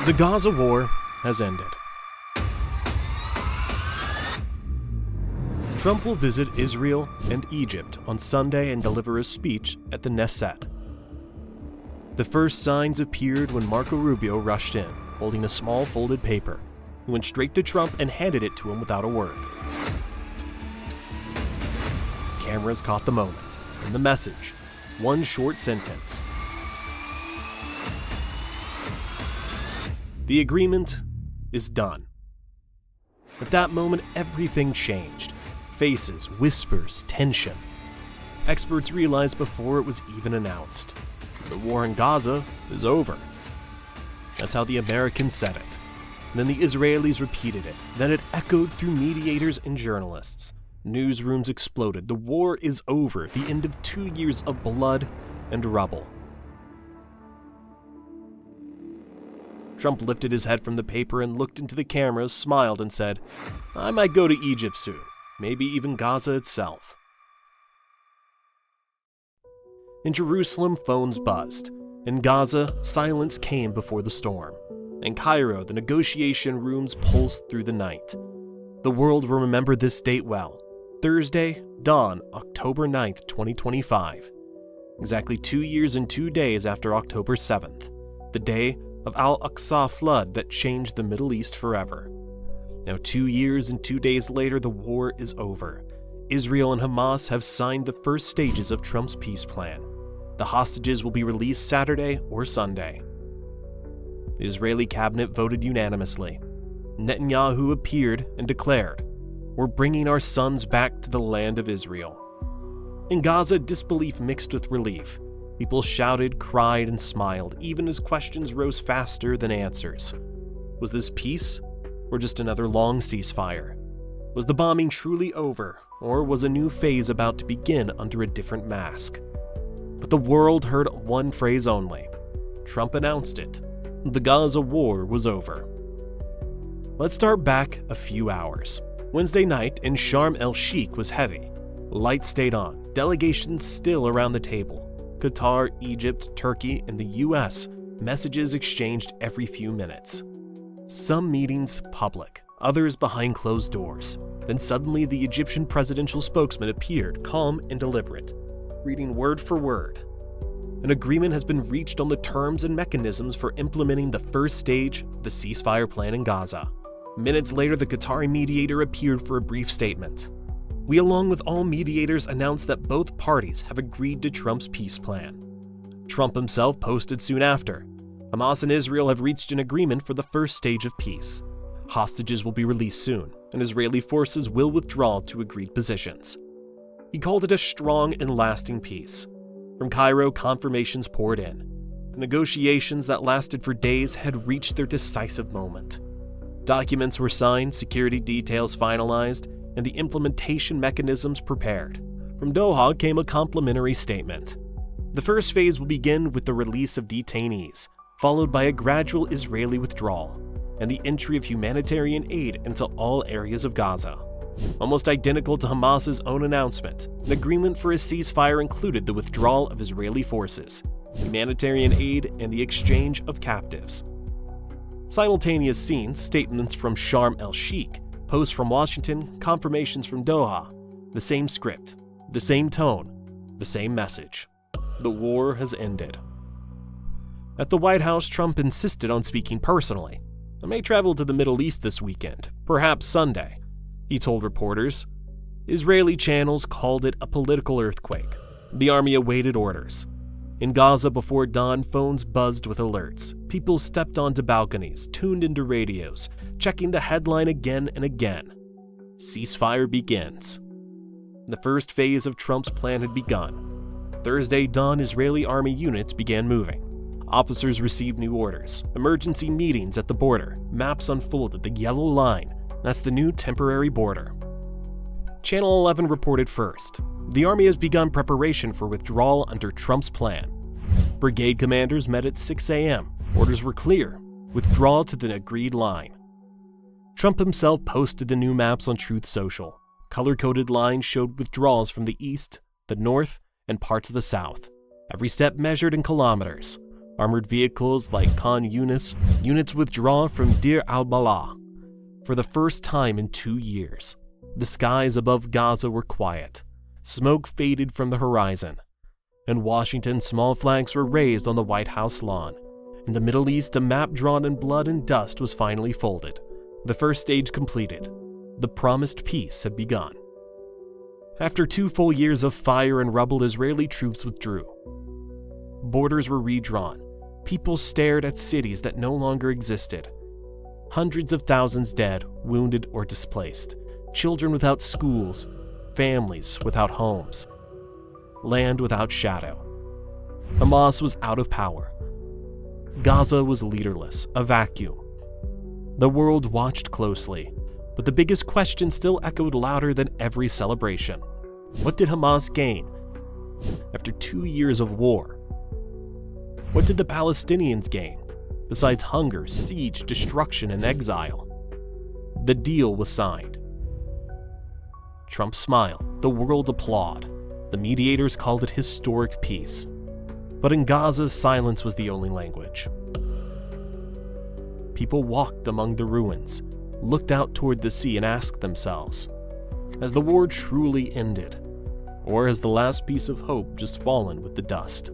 The Gaza War has ended. Trump will visit Israel and Egypt on Sunday and deliver a speech at the Knesset. The first signs appeared when Marco Rubio rushed in, holding a small folded paper. He went straight to Trump and handed it to him without a word. Cameras caught the moment, and the message, one short sentence. The agreement is done. At that moment, everything changed. Faces, whispers, tension. Experts realized before it was even announced. The war in Gaza is over. That's how the Americans said it. And then the Israelis repeated it. Then it echoed through mediators and journalists. Newsrooms exploded. The war is over. The end of 2 years of blood and rubble. Trump lifted his head from the paper and looked into the cameras, smiled, and said, "I might go to Egypt soon. Maybe even Gaza itself." In Jerusalem, phones buzzed. In Gaza, silence came before the storm. In Cairo, the negotiation rooms pulsed through the night. The world will remember this date well. Thursday, dawn, October 9th, 2025. Exactly 2 years and 2 days after October 7th, the day of Al-Aqsa flood that changed the Middle East forever. Now 2 years and 2 days later, the war is over. Israel and Hamas have signed the first stages of Trump's peace plan. The hostages will be released Saturday or Sunday. The Israeli cabinet voted unanimously. Netanyahu appeared and declared, "We're bringing our sons back to the land of Israel." In Gaza, disbelief mixed with relief. People shouted, cried, and smiled, even as questions rose faster than answers. Was this peace, or just another long ceasefire? Was the bombing truly over, or was a new phase about to begin under a different mask? But the world heard one phrase only. Trump announced it. The Gaza War was over. Let's start back a few hours. Wednesday night in Sharm el-Sheikh was heavy. Lights stayed on, delegations still around the table. Qatar, Egypt, Turkey, and the US, messages exchanged every few minutes. Some meetings public, others behind closed doors. Then suddenly the Egyptian presidential spokesman appeared, calm and deliberate, reading word for word. An agreement has been reached on the terms and mechanisms for implementing the first stage of the ceasefire plan in Gaza. Minutes later, the Qatari mediator appeared for a brief statement. We, along with all mediators, announced that both parties have agreed to Trump's peace plan. Trump himself posted soon after. Hamas and Israel have reached an agreement for the first stage of peace. Hostages will be released soon, and Israeli forces will withdraw to agreed positions. He called it a strong and lasting peace. From Cairo, confirmations poured in. The negotiations that lasted for days had reached their decisive moment. Documents were signed, security details finalized, and the implementation mechanisms prepared. From Doha came a complimentary statement. The first phase will begin with the release of detainees, followed by a gradual Israeli withdrawal, and the entry of humanitarian aid into all areas of Gaza. Almost identical to Hamas's own announcement, an agreement for a ceasefire included the withdrawal of Israeli forces, humanitarian aid, and the exchange of captives. Simultaneous scenes, statements from Sharm el-Sheikh, posts from Washington, confirmations from Doha, the same script, the same tone, the same message. The war has ended. At the White House, Trump insisted on speaking personally. I may travel to the Middle East this weekend, perhaps Sunday, he told reporters. Israeli channels called it a political earthquake. The army awaited orders. In Gaza before dawn, phones buzzed with alerts. People stepped onto balconies, tuned into radios, checking the headline again and again. Ceasefire begins. The first phase of Trump's plan had begun. Thursday dawn, Israeli army units began moving. Officers received new orders, emergency meetings at the border, maps unfolded, the yellow line. That's the new temporary border. Channel 11 reported first. The army has begun preparation for withdrawal under Trump's plan. Brigade commanders met at 6 a.m. Orders were clear. Withdraw to the agreed line. Trump himself posted the new maps on Truth Social. Color-coded lines showed withdrawals from the east, the north, and parts of the south. Every step measured in kilometers. Armored vehicles like Khan Yunis, units withdraw from Deir al-Balah. For the first time in 2 years, the skies above Gaza were quiet. Smoke faded from the horizon. In Washington, small flags were raised on the White House lawn. In the Middle East, a map drawn in blood and dust was finally folded. The first stage completed. The promised peace had begun. After 2 full years of fire and rubble, Israeli troops withdrew. Borders were redrawn. People stared at cities that no longer existed. Hundreds of thousands dead, wounded, or displaced. Children without schools, families without homes, land without shadow. Hamas was out of power. Gaza was leaderless, a vacuum. The world watched closely, but the biggest question still echoed louder than every celebration. What did Hamas gain after 2 years of war? What did the Palestinians gain, besides hunger, siege, destruction, and exile? The deal was signed. Trump smiled, the world applauded. The mediators called it historic peace. But in Gaza, silence was the only language. People walked among the ruins, looked out toward the sea and asked themselves, has the war truly ended? Or has the last piece of hope just fallen with the dust?